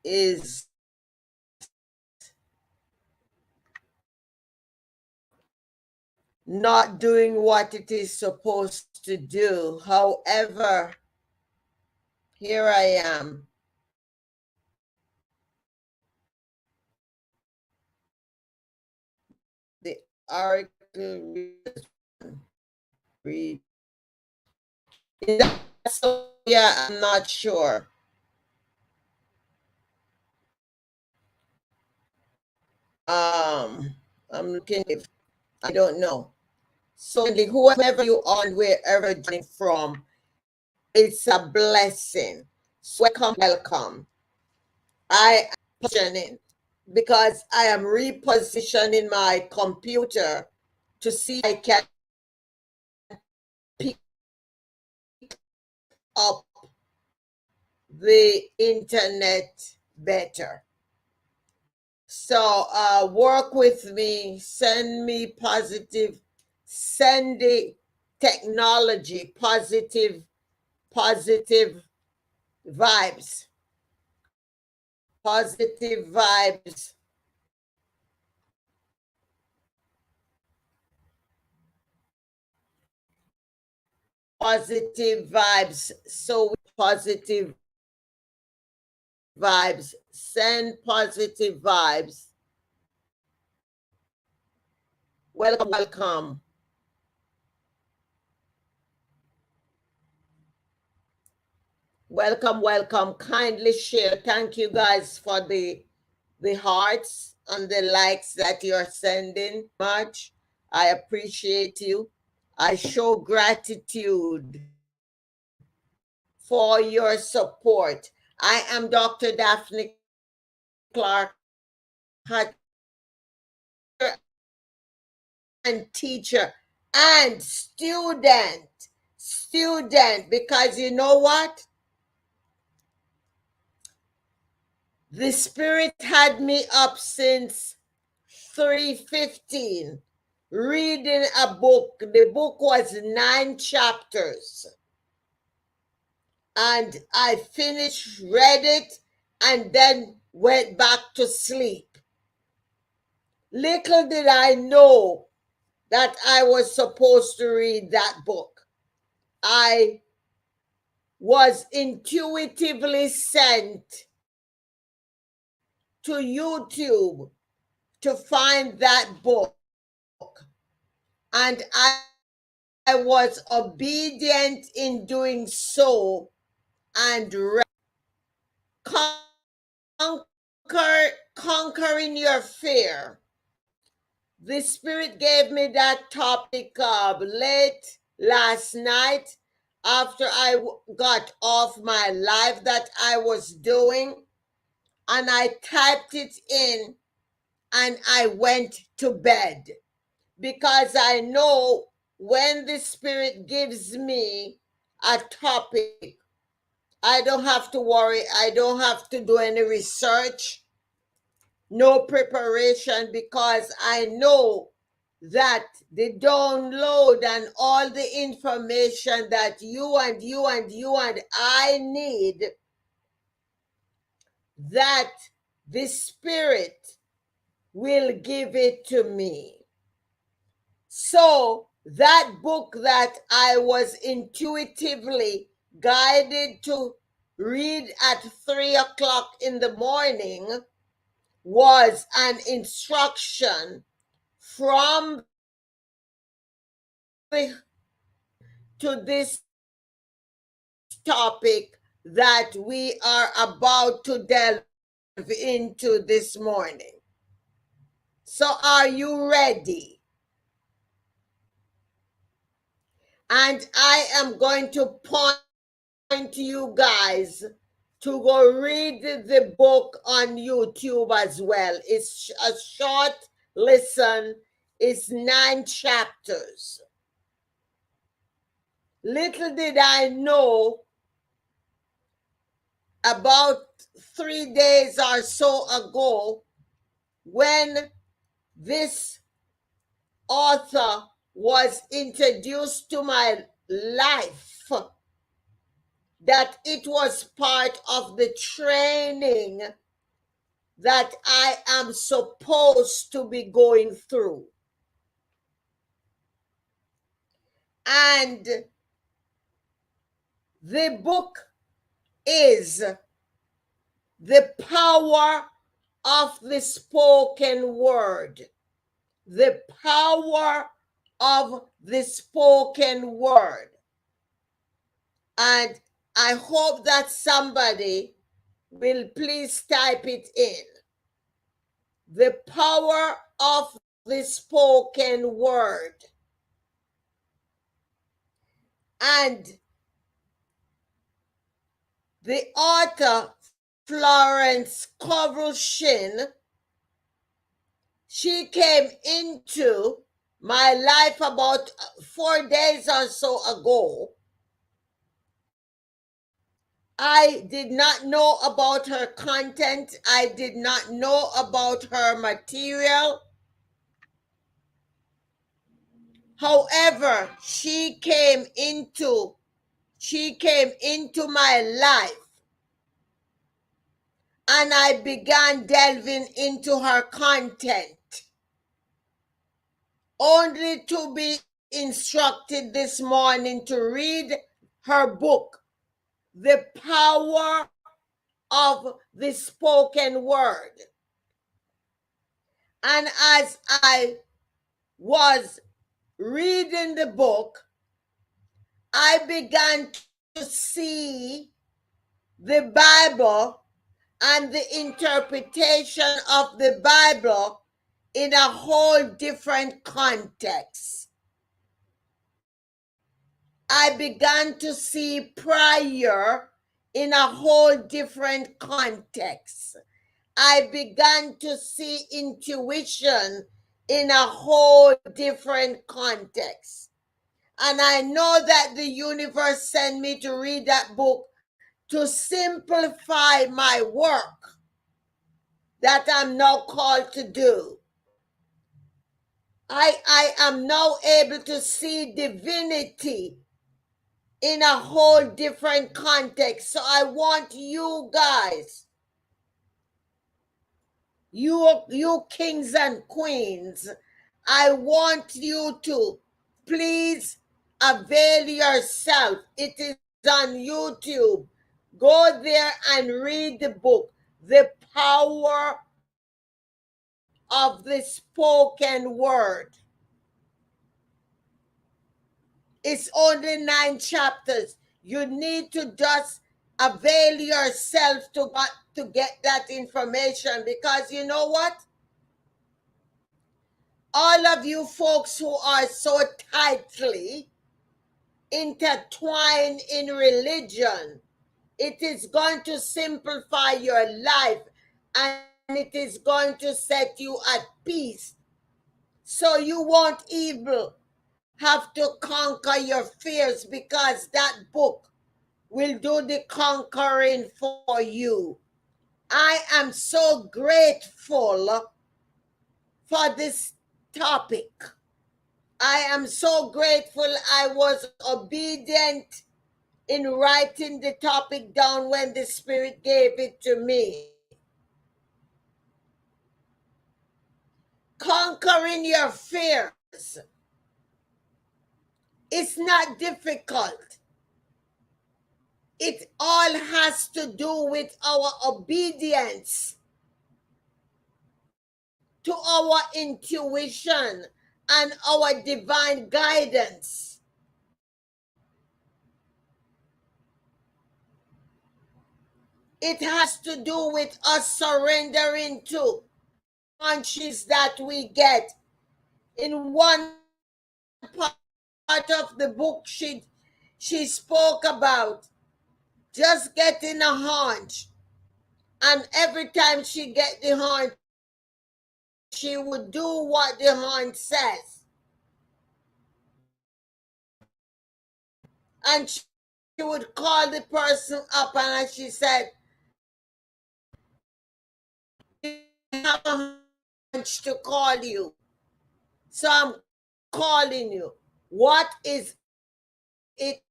is not doing what it is supposed to do. However, here I am. The Oracle read. So yeah, I'm not sure. I'm looking if I don't know. So whoever you are and wherever joining from, it's a blessing. So welcome. I am positioning because I am repositioning my computer to see if I can pick up the internet better. So work with me, send me positive, send the technology positive vibes. Positive vibes. Positive vibes. So positive vibes. Send positive vibes. Welcome. Welcome. Kindly share. Thank you guys for the hearts and the likes that you're sending. Much. I appreciate you. I show gratitude for your support. I am Dr. Daphne Clarke-Hudson, and teacher and student, because you know what? The Spirit had me up since 3:15 reading a book. The book was 9 chapters. And I finished, read it, and then went back to sleep. Little did I know that I was supposed to read that book. I was intuitively sent to YouTube to find that book. And I was obedient in doing so and conquering your fear. The Spirit gave me that topic late last night after I got off my live that I was doing, and I typed it in and I went to bed because I know when the Spirit gives me a topic, I don't have to worry. I don't have to do any research, no preparation, because I know that the download and all the information that you and I need, that the Spirit will give it to me. So that book that I was intuitively guided to read at 3:00 in the morning was an instruction from to this topic that we are about to delve into this morning. So are you ready? And I am going to point you guys to go read the book on YouTube as well. It's a short listen. It's 9 chapters. Little did I know, about 3 days or so ago, when this author was introduced to my life, that it was part of the training that I am supposed to be going through. And the book is The Power of the Spoken Word. The Power of the Spoken Word. And I hope that somebody will please type it in. The Power of the Spoken Word. And the author, Florence Scovel-Shinn, she came into my life about 4 days or so ago. I did not know about her content. I did not know about her material. However, she came into my life, and I began delving into her content, only to be instructed this morning to read her book, The Power of the Spoken Word. And as I was reading the book, I began to see the Bible and the interpretation of the Bible in a whole different context. I began to see prayer in a whole different context. I began to see intuition in a whole different context. And I know that the universe sent me to read that book to simplify my work that I'm now called to do. I am now able to see divinity in a whole different context. So I want you guys, you kings and queens, I want you to please avail yourself. It is on YouTube. Go there and read the book, The Power of the Spoken Word. It's only 9 chapters. You need to just avail yourself to get that information, because you know what? All of you folks who are so tightly intertwined in religion, it is going to simplify your life, and it is going to set you at peace. So you won't even have to conquer your fears, because that book will do the conquering for you. I am so grateful for this topic. I am so grateful I was obedient in writing the topic down when the Spirit gave it to me. Conquering your fears. It's not difficult. It all has to do with our obedience to our intuition and our divine guidance. It has to do with us surrendering to hunches that we get. In one part of the book, she spoke about just getting a hunch, and every time she get the hunch, she would do what the hunch says, and she would call the person up, and she said, "I have a hunch to call you, so I'm calling you. What is it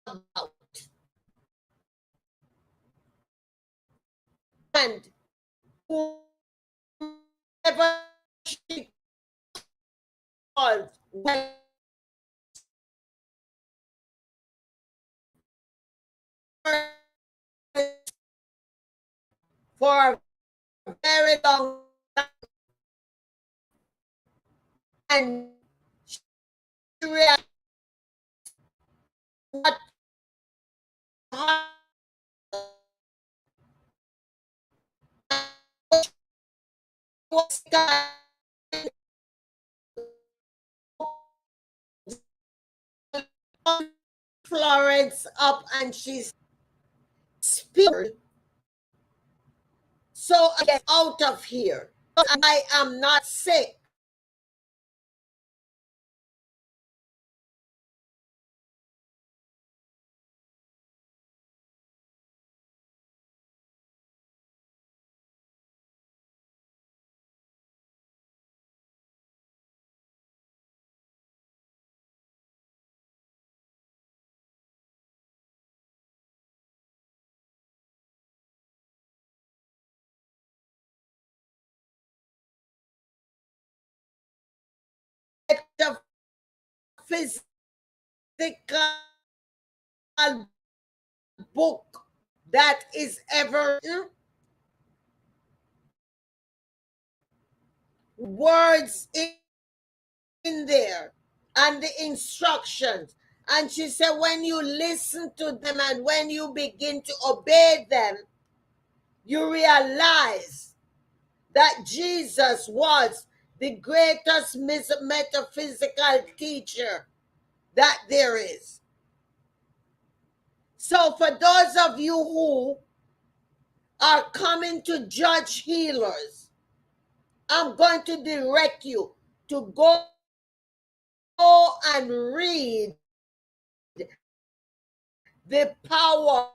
about?" And whoever she calls, when for a very long time, and she realized what was Florence up, and she's speared. So I get out of here. I am not sick. The physical book that is ever written, words in there and the instructions. And she said, when you listen to them and when you begin to obey them, you realize that Jesus was the greatest metaphysical teacher that there is. So for those of you who are coming to judge healers, I'm going to direct you to go and read the power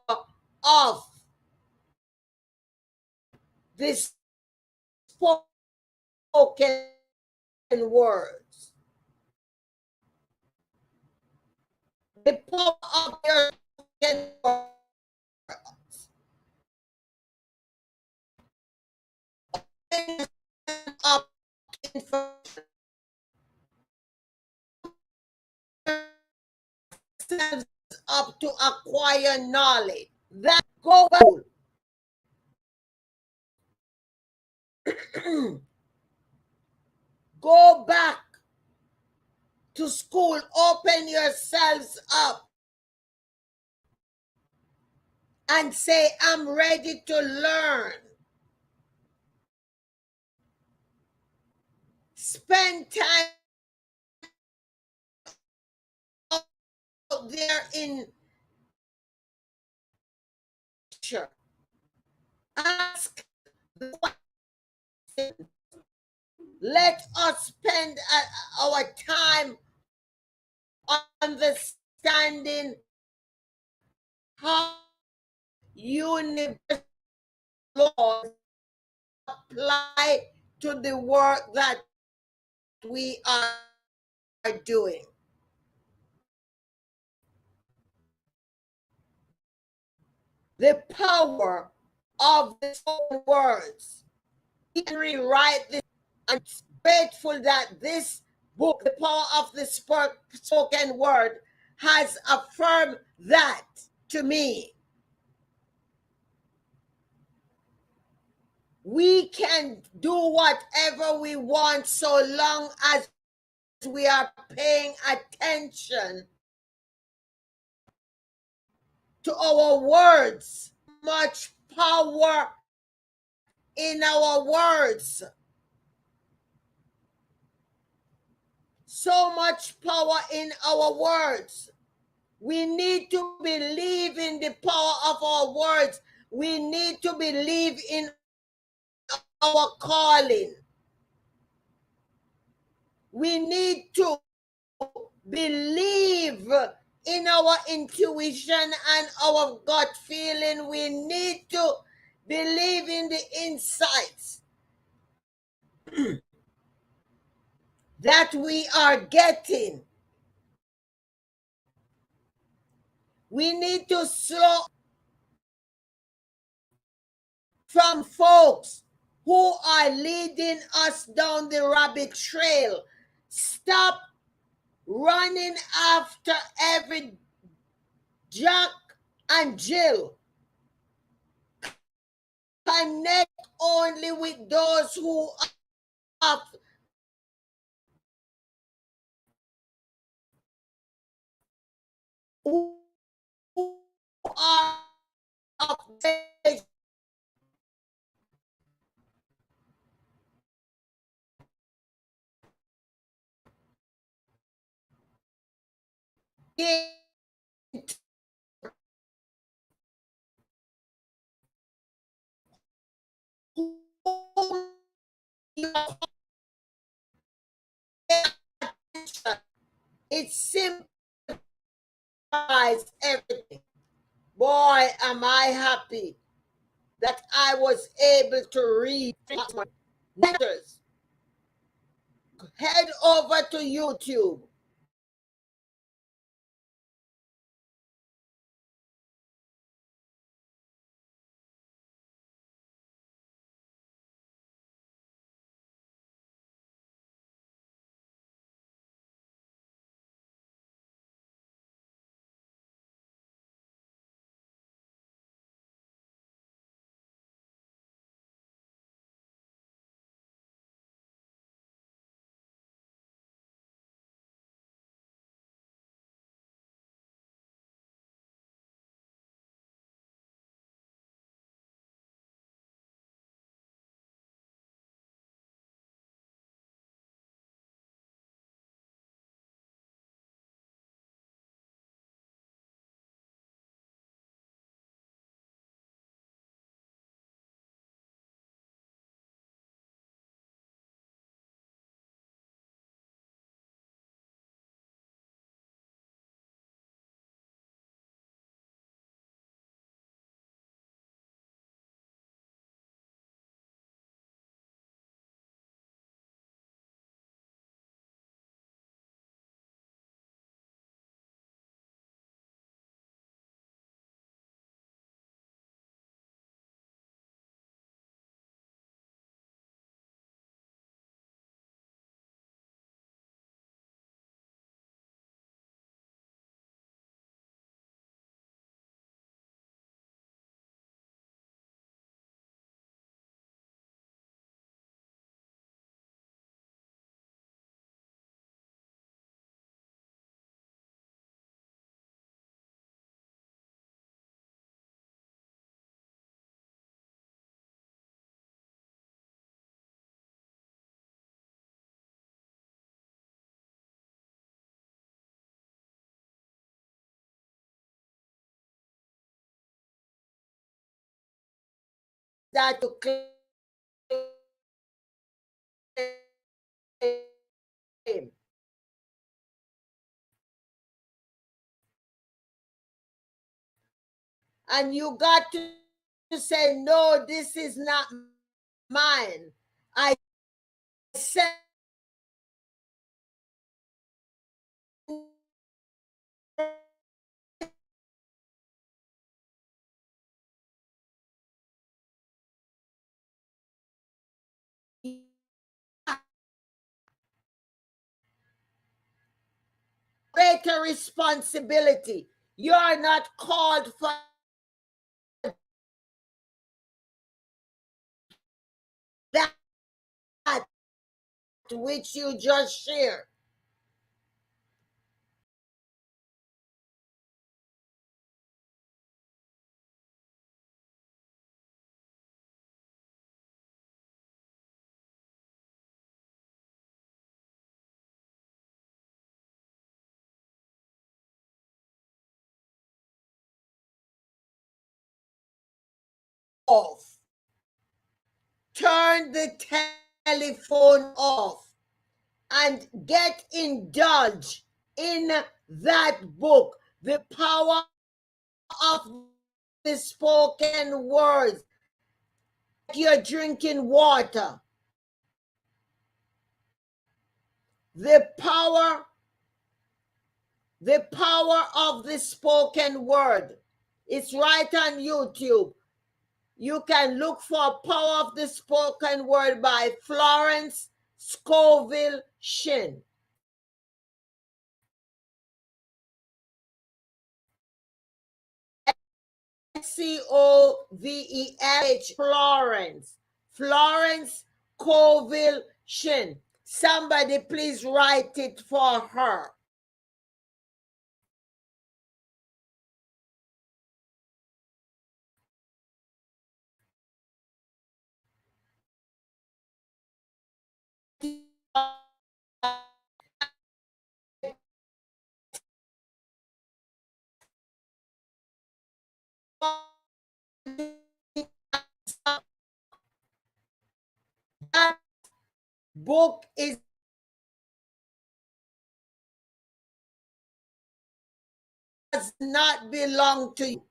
of the spoken words. The power of your spoken words. Up up to acquire knowledge. That go back. Go back to school. Open yourselves up and say, I'm ready to learn. Spend time out there in nature. Ask the question. Let us spend our time understanding how universal laws apply to the work that we are doing. The power of the spoken words. We can rewrite this. I'm grateful that this book, The Power of the Spoken Word, has affirmed that to me. We can do whatever we want so long as we are paying attention to our words. Much power in our words. So much power in our words. We need to believe in the power of our words. We need to believe in our calling. We need to believe in our intuition and our gut feeling. We need to believe in the insights that we are getting. We need to slow from folks who are leading us down the rabbit trail. Stop running after every Jack and Jill. Connect only with those who are of faith. It simplifies everything. Boy, am I happy that I was able to read letters. Head over to YouTube. That to claim. And you got to say, no, this is not mine. I said greater responsibility. You are not called for that which you just shared. Off. Turn the telephone off and get indulged in that book, The Power of the Spoken Words. You're drinking water. The power of the spoken word. It's right on YouTube. You can look for Power of the Spoken Word by Florence Scoville Shin. Covelh, Florence Scoville Shin. Somebody please write it for her. That book does not belong to you.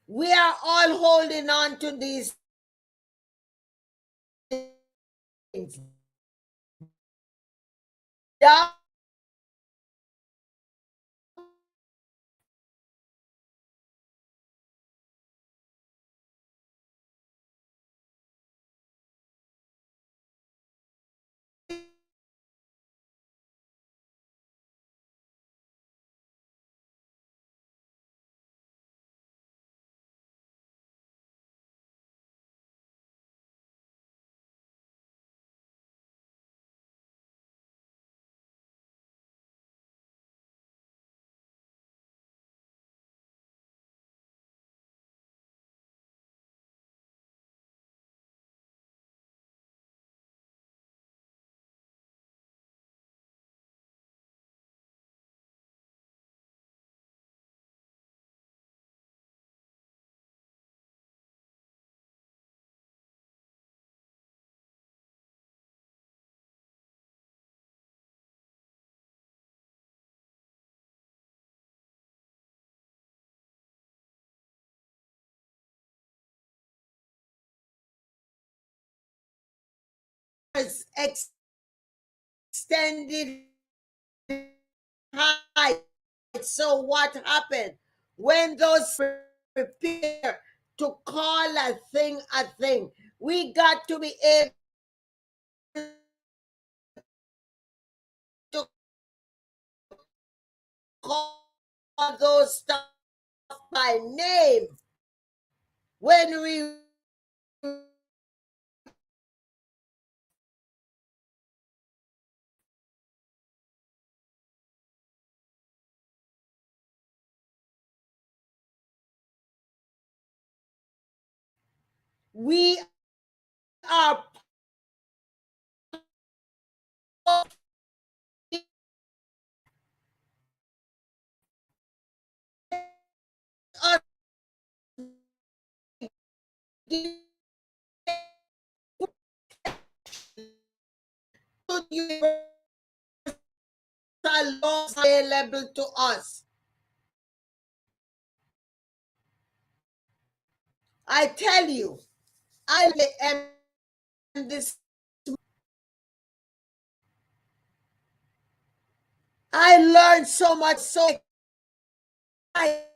We are all holding on to these things. Extended height. So what happened when those prepare to call a thing a thing? We got to be able to call those stuff by name when we are universal laws available to us. I tell you, I am this. I learned so much, so excited.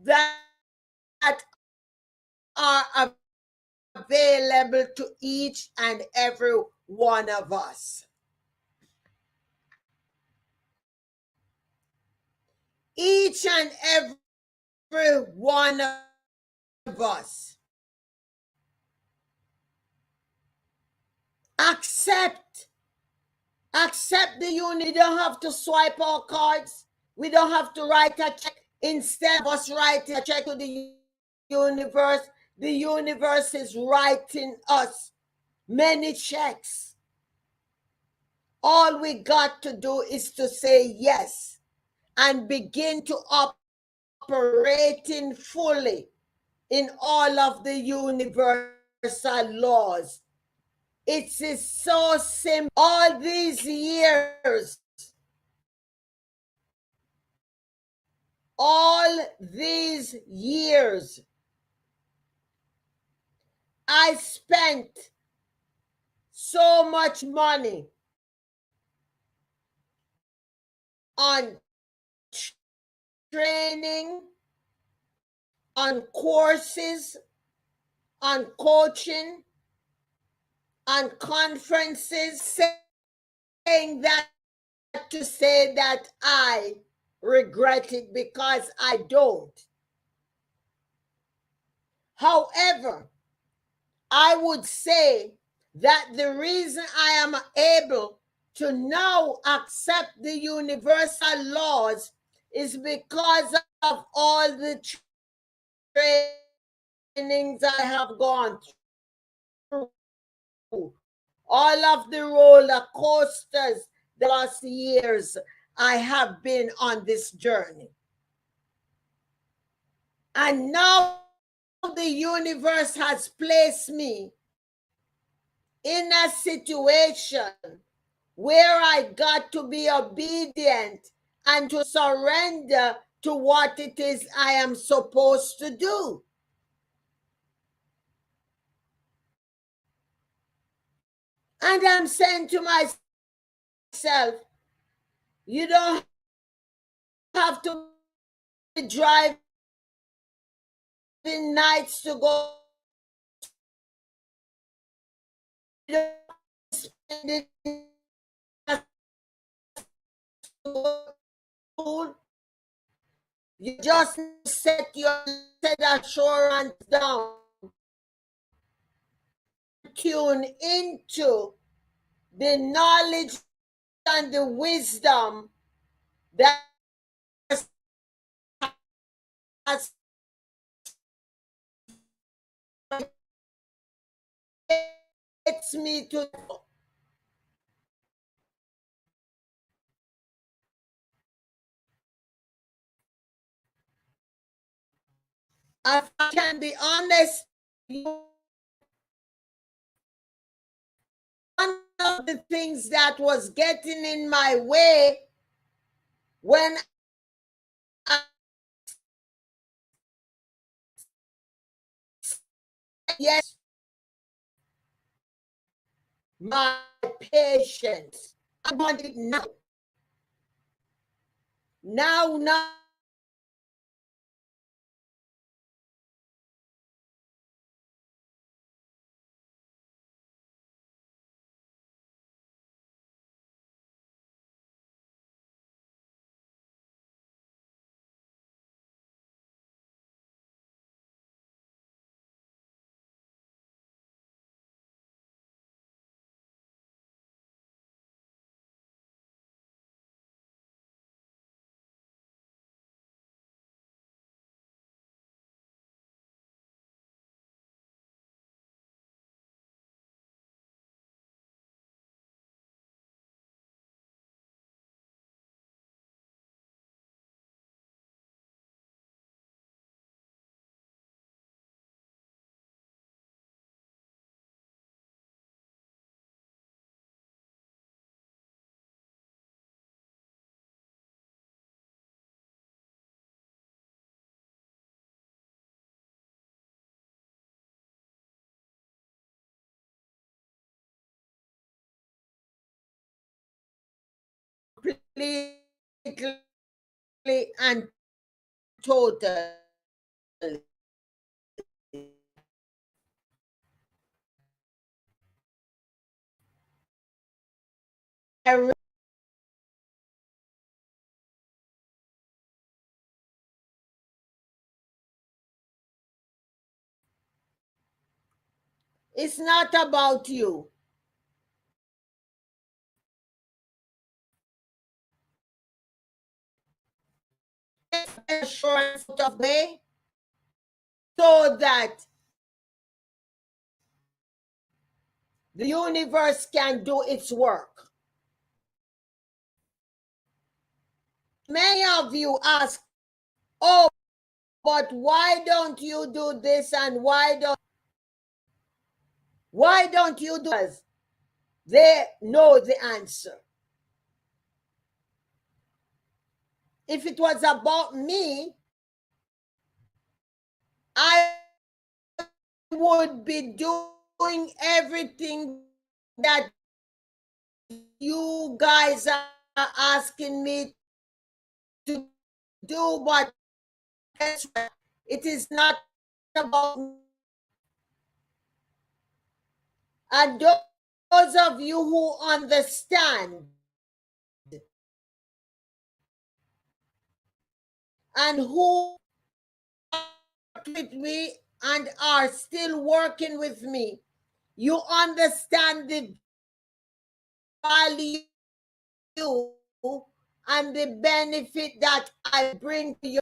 that are available to each and every one of us. Each and every one of us. Accept the unity. We don't have to swipe our cards. We don't have to write a check. Instead of us writing a check to the universe is writing us many checks. All we got to do is to say yes and begin to operating fully in all of the universal laws. It is so simple. All these years, I spent so much money on training, on courses, on coaching, on conferences, saying that to say that I regret it, because I don't. However, I would say that the reason I am able to now accept the universal laws is because of all the trainings I have gone through, all of the roller coasters the last years I have been on this journey. And now the universe has placed me in a situation where I got to be obedient and to surrender to what it is I am supposed to do. And I'm saying to myself, you don't have to be driving nights to go. You don't spend it in school. You just set assurance down, tune into the knowledge and the wisdom that has gets me to. If I can be honest, one of the things that was getting in my way when I yes, my patience. I want it now. Now. Completely and totally. It's not about you. Assurance of way so that the universe can do its work. Many of you ask, oh, but why don't you do this and why don't you do this? They know the answer. If it was about me, I would be doing everything that you guys are asking me to do, but guess what? It is not about me. And those of you who understand and who worked with me and are still working with me, you understand the value and the benefit that I bring to you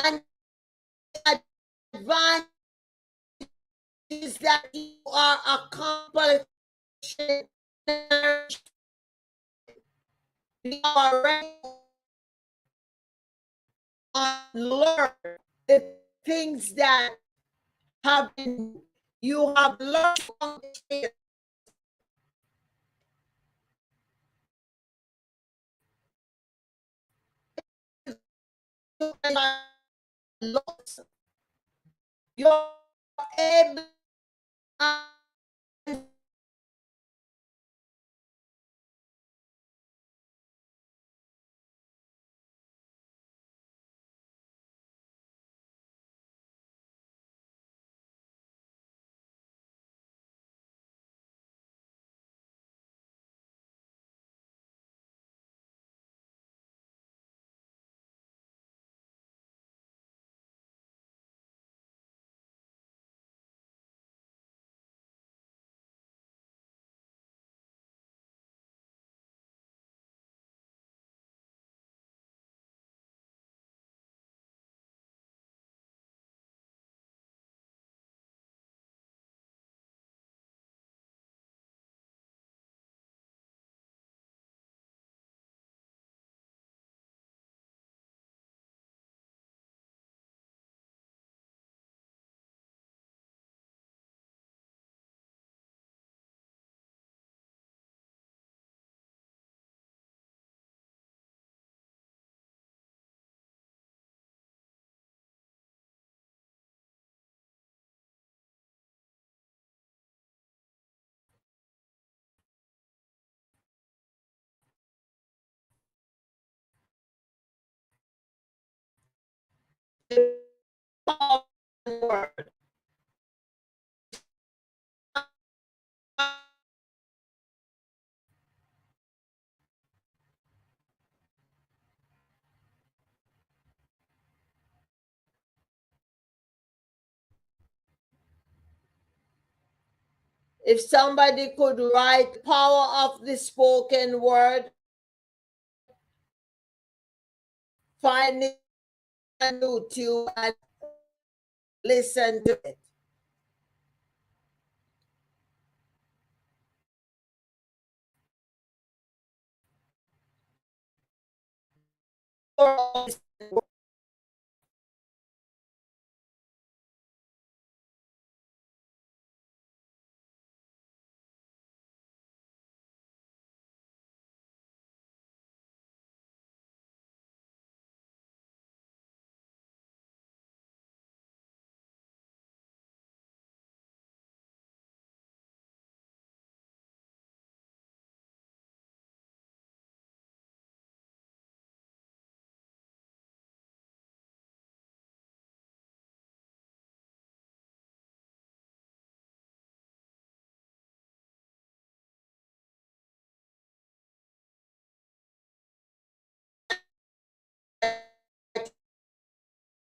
and the advantage that you are accomplishing. You are ready to learn the things that have been you have learned from experience. You're able to word. If somebody could write power of the spoken word, find it on YouTube and listen to it.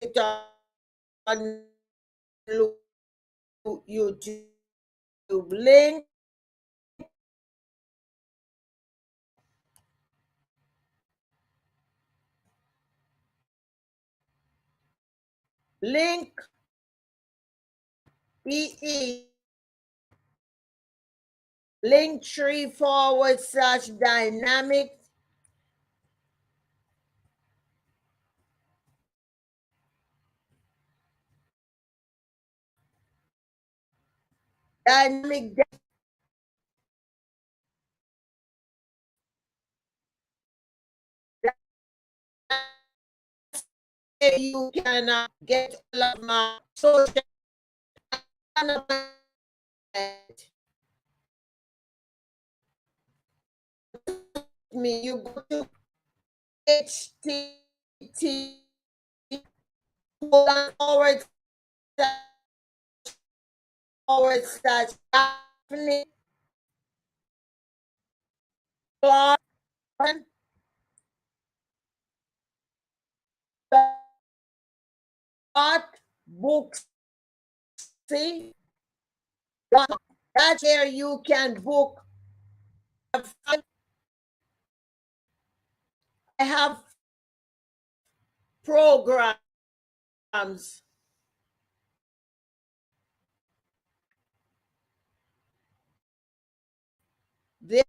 it on YouTube. Link link EE link tree / dynamic dynamic you can get all of my social me. You go to http forward slash Daphne Clarke dot books. See, that's where you can book. I have programs there.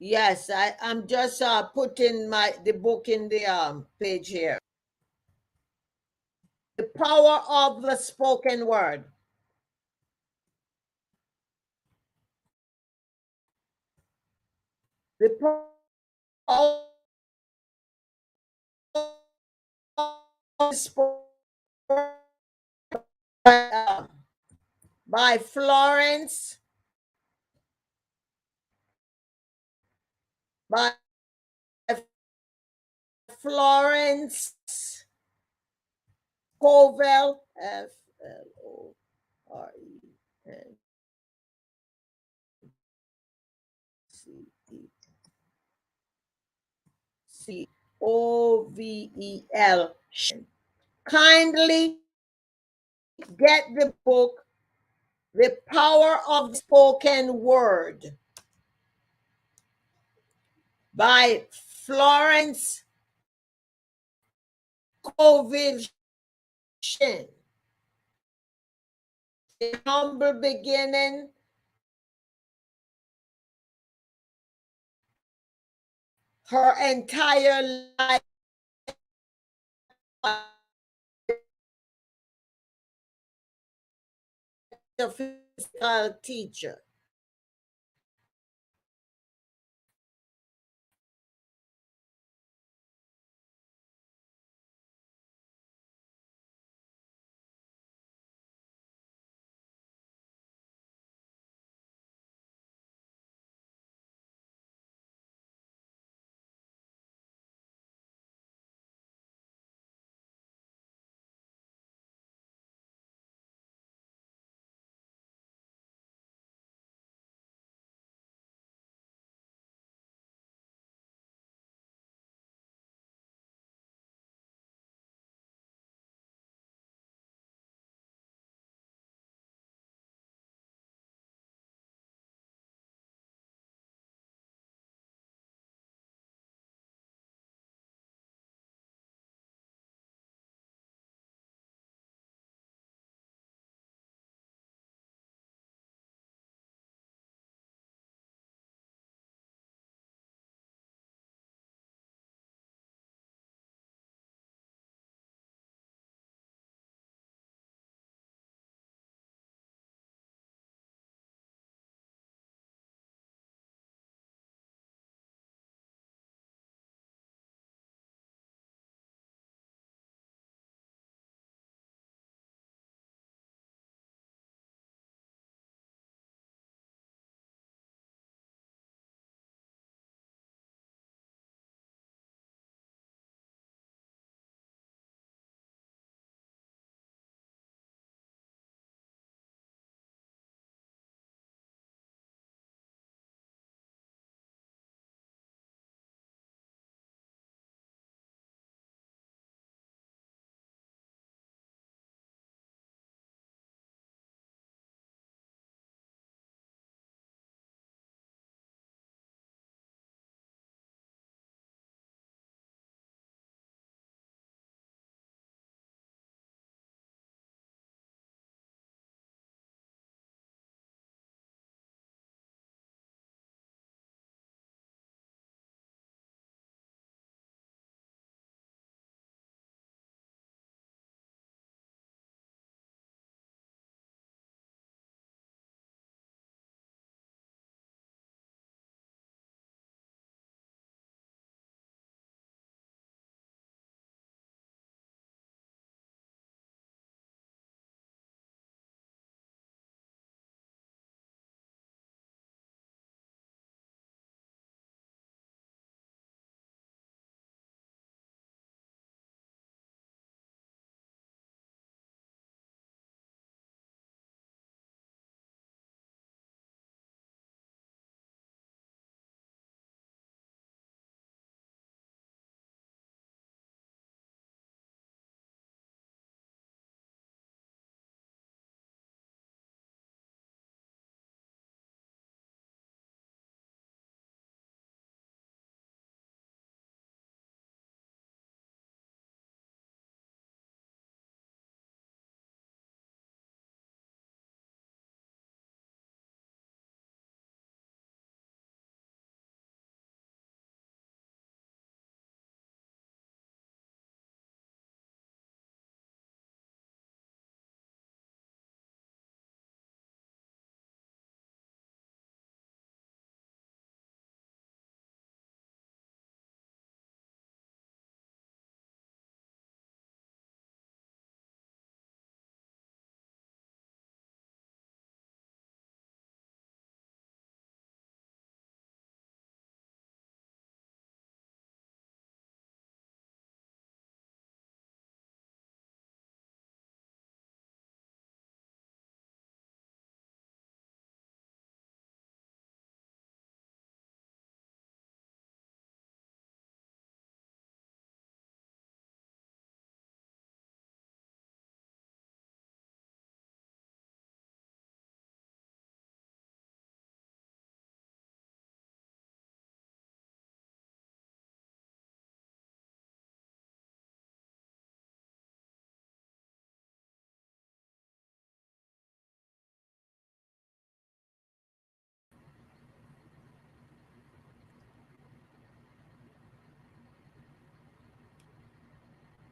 Yes, I'm just putting the book in the page here. The power of the spoken word. The power of the spoken word by by Florence Covell, Florencecovel. Kindly get the book, The Power of the Spoken Word by Florence Covell. In humble beginning, her entire life as a physical teacher.